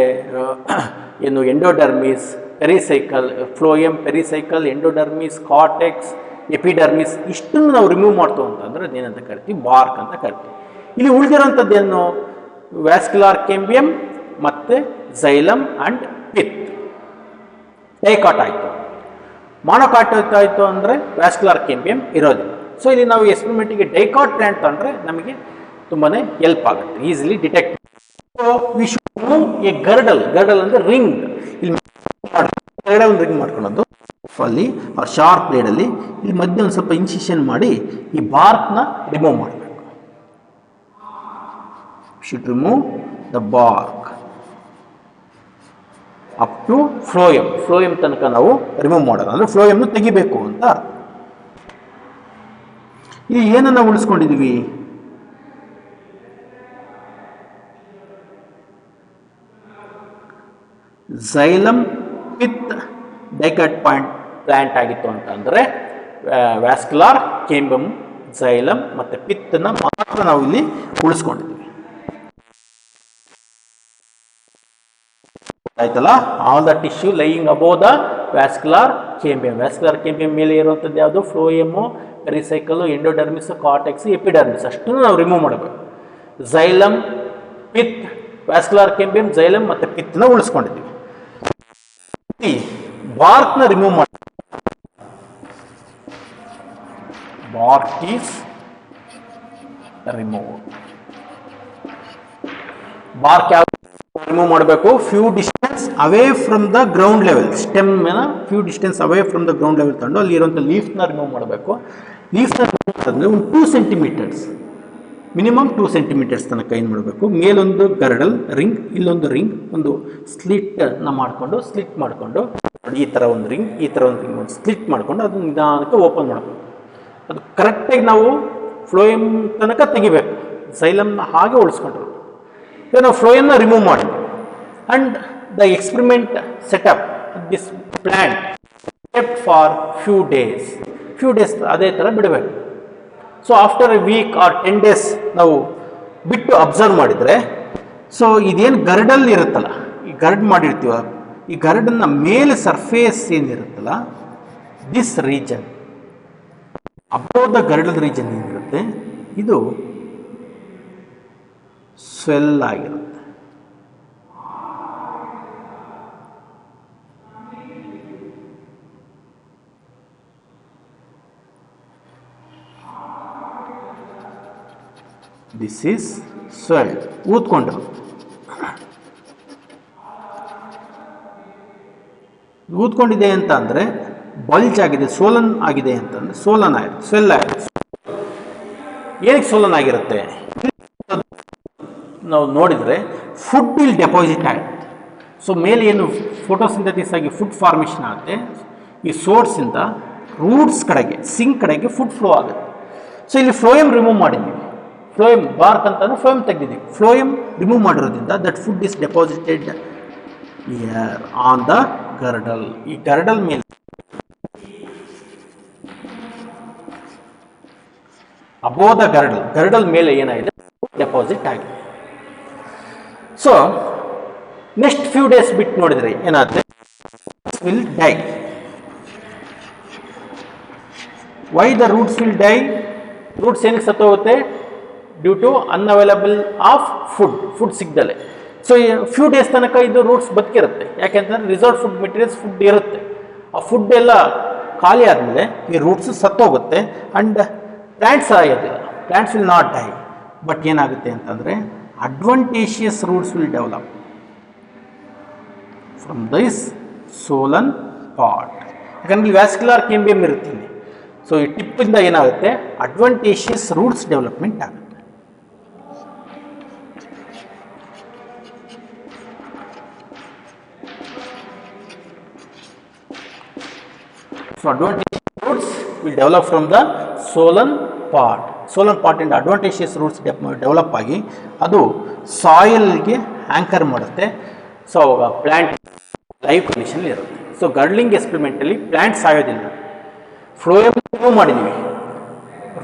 ಏನು endodermis, pericycle, pericycle, endodermis, cortex, epidermis ಇಷ್ಟನ್ನು ನಾವು ರಿಮೂವ್ ಮಾಡ್ತೀವಿ ಅಂತಂದರೆ ಅದೇನಂತ ಕರಿತೀವಿ, ಬಾರ್ಕ್ ಅಂತ ಕರಿತೀವಿ. ಇಲ್ಲಿ ಉಳಿದಿರೋಂಥದ್ದೇನು ವ್ಯಾಸ್ಕ್ಯುಲಾರ್ ಕೇಂಬಿಯಮ್ ಮತ್ತು ಝೈಲಮ್ ಆ್ಯಂಡ್ ಪಿತ್. ಡೈಕಾಟ್ ಆಯಿತು. ಮಾನೋಕಾಟ್ ಆಯಿತು ಅಂದರೆ ವ್ಯಾಸ್ಕ್ಯುಲಾರ್ ಕೇಂಬಿಯಮ್ ಇರೋದಿಲ್ಲ. ಸೊ ಇಲ್ಲಿ ನಾವು ಎಕ್ಸ್ಪೆರಿಮೆಂಟಿಗೆ ಡೈಕಾಟ್ ಪ್ಲಾಂಟ್ ಅಂದರೆ ನಮಗೆ ತುಂಬಾ ಹೆಲ್ಪ್ ಆಗುತ್ತೆ, easily detect. So we should move a girdle ಅಂದರೆ ರಿಂಗ್. ಇಲ್ಲಿ ಒಂದು ರಿಂಗ್ ಮಾಡ್ಕೊಳ್ಳೋದು ಅಲ್ಲಿ ಆ ಶಾರ್ಪ್ ಬ್ಲೇಡಲ್ಲಿ ಇಲ್ಲಿ ಮಧ್ಯೆ ಒಂದು ಸ್ವಲ್ಪ ಇನ್ಸಿಷನ್ ಮಾಡಿ ಈ ಬಾರ್ಕ್ನ ರಿಮೂವ್ ಮಾಡಬೇಕು. Should remove the bark up to phloem ತನಕ ನಾವು ರಿಮೂವ್ ಮಾಡೋದು, ಅಂದರೆ ಫ್ಲೋಯಮ್ನು ತೆಗಿಬೇಕು ಅಂತ. ಇಲ್ಲಿ ಏನನ್ನ ಉಳಿಸ್ಕೊಂಡಿದೀವಿ, ಝೈಲಮ್ ಪಿತ್ ಡೈಕಾಟ್ ಪ್ಲಾಂಟ್ ಆಗಿತ್ತು ಅಂತಂದರೆ ವ್ಯಾಸ್ಕ್ಯುಲಾರ್ ಕೇಂಬಿಯಮ್, ಝೈಲಮ್ ಮತ್ತು ಪಿತ್ತನ್ನ ಮಾತ್ರ ನಾವು ಇಲ್ಲಿ ಉಳಿಸ್ಕೊಂಡಿದ್ದೀವಿ. ಆಯ್ತಲ್ಲ, all the tissue lying above the vascular cambium ಮೇಲೆ ಇರುವಂಥದ್ದು ಯಾವುದು, phloem, pericycle, endodermis, cortex, epidermis ಅಷ್ಟನ್ನು ನಾವು ರಿಮೂವ್ ಮಾಡಬೇಕು. Xylem, pith, vascular cambium, xylem ಮತ್ತು ಪಿತ್ನ ಉಳಿಸ್ಕೊಂಡಿದ್ದೀವಿ. ಬಾರ್ಕ್ನ ರಿಮೂವ್ ಮಾಡಿ, ಬಾರ್ಕ್ ಈಸ್ ರಿಮೂವ್. ಬಾರ್ಕ್ ಯಾವ ರಿಮೂವ್ ಮಾಡಬೇಕು, few distance away from the ground level. Stem few distance away from the ground level ತಗೊಂಡು ಅಲ್ಲಿ ಇರುವಂಥ ಲೀಫ್ನ ರಿಮೂವ್ ಮಾಡಬೇಕು. ಲೀಫ್ನ ಅಂದರೆ ಒಂದು 2 ಸೆಂಟಿಮೀಟರ್ಸ್, ಮಿನಿಮಮ್ 2 ಸೆಂಟಿಮೀಟರ್ಸ್ ತನಕ ಏನು ಮಾಡಬೇಕು, ಮೇಲೊಂದು ಗರ್ಡಲ್ ರಿಂಗ್, ಇಲ್ಲೊಂದು ರಿಂಗ್, ಒಂದು ಸ್ಲಿಟ್ನ ಮಾಡಿಕೊಂಡು ಈ ಥರ ಒಂದು ರಿಂಗ್ ಒಂದು ಸ್ಲಿಟ್ ಮಾಡಿಕೊಂಡು ಅದನ್ನು ನಿಧಾನಕ್ಕೆ ಓಪನ್ ಮಾಡಬೇಕು. ಅದು ಕರೆಕ್ಟಾಗಿ ನಾವು ಫ್ಲೋಯಮ್ ತನಕ ತೆಗಿಬೇಕು, ಝೈಲಮ್ನ ಹಾಗೆ ಉಳಿಸ್ಕೊಂಡ್ರು. ಈಗ ನಾವು ಫ್ಲೋಯಮ್ನ ರಿಮೂವ್ ಮಾಡಿದ್ವಿ and the experiment setup this plant kept for few days ಅದೇ ಥರ ಬಿಡಬೇಕು. So after a week or 10 days ನಾವು ಬಿಟ್ಟು ಅಬ್ಸರ್ವ್ ಮಾಡಿದರೆ, ಸೊ ಇದೇನು ಗರ್ಡಲ್ ಇರುತ್ತಲ್ಲ, ಈ ಗರ್ಡ್ ಮಾಡಿರ್ತೀವ, ಈ ಗರ್ಡನ್ನ ಮೇಲೆ ಸರ್ಫೇಸ್ ಏನಿರುತ್ತಲ್ಲ, this region above the girdle region ಏನಿರುತ್ತೆ ಇದು ಸ್ವೆಲ್ ಆಗಿರುತ್ತೆ. ದಿಸ್ ಈಸ್ ಸ್ವೆಲ್, ಊದ್ಕೊಂಡಿದೆ ಅಂತ ಅಂದರೆ ಬಲ್ಜ್ ಆಗಿದೆ, ಸೋಲನ್ ಆಗಿದೆ ಅಂತಂದರೆ ಸ್ವೆಲ್ ಆಗಿದೆ. ಏನಕ್ಕೆ ಸೋಲನ್ ಆಗಿರುತ್ತೆ, ನಾವು ನೋಡಿದರೆ ಫುಡ್ ಇಲ್ಲಿ ಡೆಪಾಸಿಟ್ ಆಗುತ್ತೆ. ಸೊ ಮೇಲೆ ಏನು ಫೋಟೋಸಿಂಥಸಿಸ್ ಆಗಿ ಫುಡ್ ಫಾರ್ಮೇಷನ್ ಆಗುತ್ತೆ, ಈ ಸೋರ್ಸಿಂದ ರೂಟ್ಸ್ ಕಡೆಗೆ, ಸಿಂಕ್ ಕಡೆಗೆ ಫುಡ್ ಫ್ಲೋ ಆಗುತ್ತೆ. ಸೊ ಇಲ್ಲಿ ಫ್ಲೋಯಮ್ ರಿಮೂವ್ ಮಾಡಿದ್ದೀವಿ, ಫ್ಲೋಯಮ್ ಬಾರ್ಕ್ ಅಂತಂದ್ರೆ ಫ್ಲೋಯಮ್ ತೆಗೆದಿದ್ದೀವಿ. ಫ್ಲೋಯಮ್ ರಿಮೂವ್ ಮಾಡಿರೋದ್ರಿಂದ that food is deposited here on the girdle. ಈ ಗರ್ಡಲ್ ಮೇಲೆ ಅಬೋವ್ ದ ಗರ್ಡಲ್ ಮೇಲೆ ಏನಾಗಿದೆ, ಡೆಪಾಸಿಟ್ ಆಗಿದೆ. ಸೊ ನೆಕ್ಸ್ಟ್ ಫ್ಯೂ ಡೇಸ್ ಬಿಟ್ಟು ನೋಡಿದ್ರೆ ಏನಾಗುತ್ತೆ, will die. Why the roots will die? Roots ಏನಕ್ಕೆ ಸತ್ತೋಗುತ್ತೆ? Due to unavailable of food ಸಿಗ್ದಲೆ. ಸೊ ಫ್ಯೂ ಡೇಸ್ ತನಕ ಇದು ರೂಟ್ಸ್ ಬದುಕಿರುತ್ತೆ. ಯಾಕೆಂತಂದ್ರೆ ರಿಸರ್ವ್ ಫುಡ್ ಮೆಟೀರಿಯಲ್ಸ್ ಫುಡ್ ಇರುತ್ತೆ. ಆ ಫುಡ್ ಎಲ್ಲ ಖಾಲಿ ಆದಮೇಲೆ ಈ ರೂಟ್ಸ್ ಸತ್ತೋಗುತ್ತೆ ಆ್ಯಂಡ್ ಪ್ಲ್ಯಾಂಟ್ಸ್ ಆಗೋದಿಲ್ಲ. Plants will not dye. But ಏನಾಗುತ್ತೆ ಅಂತಂದರೆ adventitious roots will develop from this solan part. ಯಾಕಂದ್ರೆ ವ್ಯಾಸ್ಕ್ಯುಲರ್ ಕೇಂಬಿಯಂ ಇರುತ್ತೆ ಇಲ್ಲಿ. ಸೊ ಈ ಟಿಪ್ಪಿಂದ ಏನಾಗುತ್ತೆ, ಅಡ್ವಾಂಟೇಷಿಯಸ್ ರೂಟ್ಸ್ ಡೆವಲಪ್ಮೆಂಟ್ ಆಗುತ್ತೆ. So adventitious roots will develop from the solan part. Solan part ಇಂದ adventitious roots ಡೆವಲಪ್ ಆಗಿ ಅದು ಸಾಯಿಲ್ಗೆ ಆಂಕರ್ ಮಾಡುತ್ತೆ. ಸೊ ಅವಾಗ ಪ್ಲಾಂಟ್ ಲೈವ್ ಕಂಡೀಷನ್ ಇರುತ್ತೆ. ಸೊ ಗರ್ಡ್ಲಿಂಗ್ ಎಕ್ಸ್ಪೆರಿಮೆಂಟಲ್ಲಿ ಪ್ಲಾಂಟ್ ಸಾಯೋದಿಲ್ಲ. ಫ್ಲೋಯಮ್ ರಿಮೂವ್ ಮಾಡಿದ್ವಿ,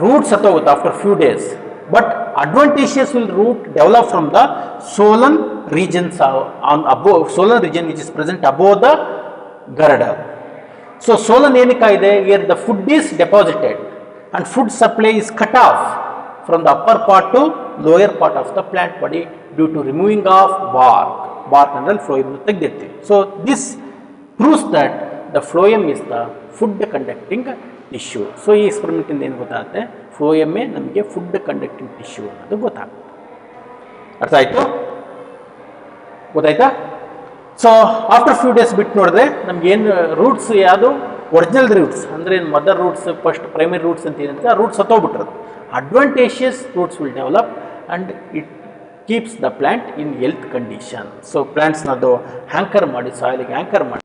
ರೂಟ್ ಸತ್ತೋಗುತ್ತೆ after few days, but adventitious will root develop from the swollen regions on above swollen region which is present above the girdle. So solan ಏನಕ್ಕಾಗಿದೆ, here the food is deposited and food supply is cut off from the upper part to lower part of the plant body due to removing of bark ಅಂದ್ರೆ phloem ತೆಗೆದಿರ್ತೀವಿ. So this proves that the phloem is the food conducting tissue. So ಈ experiment ಇಂದ ಏನು ಗೊತ್ತಾಗುತ್ತೆ, phloem ನಮಗೆ food conducting tissue ಅನ್ನೋದು ಗೊತ್ತಾಗುತ್ತೆ. ಅರ್ಥ ಆಯ್ತು, ಗೊತ್ತಾಯ್ತಾ? ಸೊ ಆಫ್ಟರ್ ಫ್ಯೂ ಡೇಸ್ ಬಿಟ್ಟು ನೋಡಿದ್ರೆ ನಮ್ಗೇನು ರೂಟ್ಸ್ ಯಾವುದು ಒರಿಜಿನಲ್ ರೂಟ್ಸ್ ಅಂದರೆ mother roots first primary roots ಅಂತ ಏನಂತ ಆ ರೂಟ್ಸ್ ಸತ್ತೋಗ್ಬಿಟ್ರದು. Adventitious roots will develop and it keeps the plant in health condition. So ಪ್ಲ್ಯಾಂಟ್ಸ್ನದು ಹ್ಯಾಂಕರ್ ಮಾಡಿ ಸಾಯಿಲಿಗೆ ಹ್ಯಾಂಕರ್ ಮಾಡಿ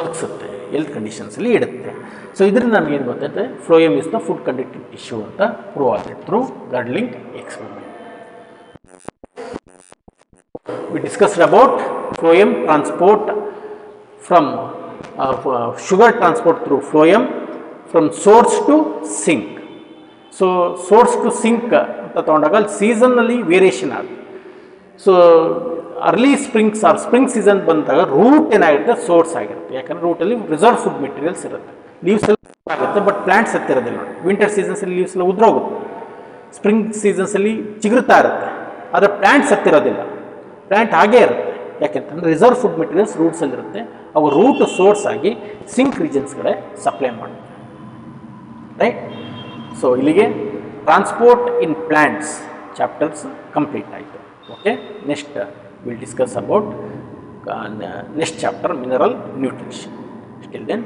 ಒದಗಿಸುತ್ತೆ, ಹೆಲ್ತ್ ಕಂಡೀಷನ್ಸಲ್ಲಿ ಇಡುತ್ತೆ. ಸೊ ಇದರಿಂದ ನಮಗೇನು ಗೊತ್ತೈತೆ, phloem is the food conducting tissue ಅಂತ ಪ್ರೂವ್ ಆಗುತ್ತೆ through girdling experiment. We discussed about phloem transport from sugar transport through phloem from source to sink. So source to sink ಅಂತ ತಗೊಂಡಾಗ ಸೀಸನ್ನಲ್ಲಿ ವೇರಿಯೇಷನ್ ಆಗುತ್ತೆ. So early springs or spring season ಬಂದಾಗ root ಏನಾಗಿರುತ್ತೆ, source ಆಗಿರುತ್ತೆ. ಯಾಕಂದರೆ ರೂಟಲ್ಲಿ ರಿಸರ್ವ್ ಫುಡ್ ಮೆಟೀರಿಯಲ್ಸ್ ಇರುತ್ತೆ. ಲೀವ್ಸ್ ಎಲ್ಲ ಆಗುತ್ತೆ, ಬಟ್ ಪ್ಲಾಂಟ್ಸ್ ಹತ್ತಿರೋದಿಲ್ಲ. ವಿಂಟರ್ ಸೀಸನ್ಸಲ್ಲಿ ಲೀವ್ಸ್ ಎಲ್ಲ ಉದ್ರೋಗುತ್ತೆ, ಸ್ಪ್ರಿಂಗ್ ಸೀಸನ್ಸಲ್ಲಿ ಚಿಗುರುತ್ತಾ ಇರುತ್ತೆ, ಆದರೆ ಪ್ಲಾಂಟ್ಸ್ ಹತ್ತಿರೋದಿಲ್ಲ. ಪ್ಲ್ಯಾಂಟ್ ಹಾಗೇ ಇರುತ್ತೆ, ಯಾಕೆಂತಂದರೆ ರಿಸರ್ವ್ ಫುಡ್ ಮೆಟೀರಿಯಲ್ಸ್ ರೂಟ್ಸಲ್ಲಿರುತ್ತೆ. ಅವು ರೂಟ್ ಸೋರ್ಸ್ ಆಗಿ ಸಿಂಕ್ ರೀಜನ್ಸ್ ಕಡೆ ಸಪ್ಲೈ ಮಾಡುತ್ತೆ. ರೈಟ್. ಸೊ ಇಲ್ಲಿಗೆ transport in plants chapters complete ಆಯಿತು. Okay, next will discuss about next chapter mineral nutrition. Still then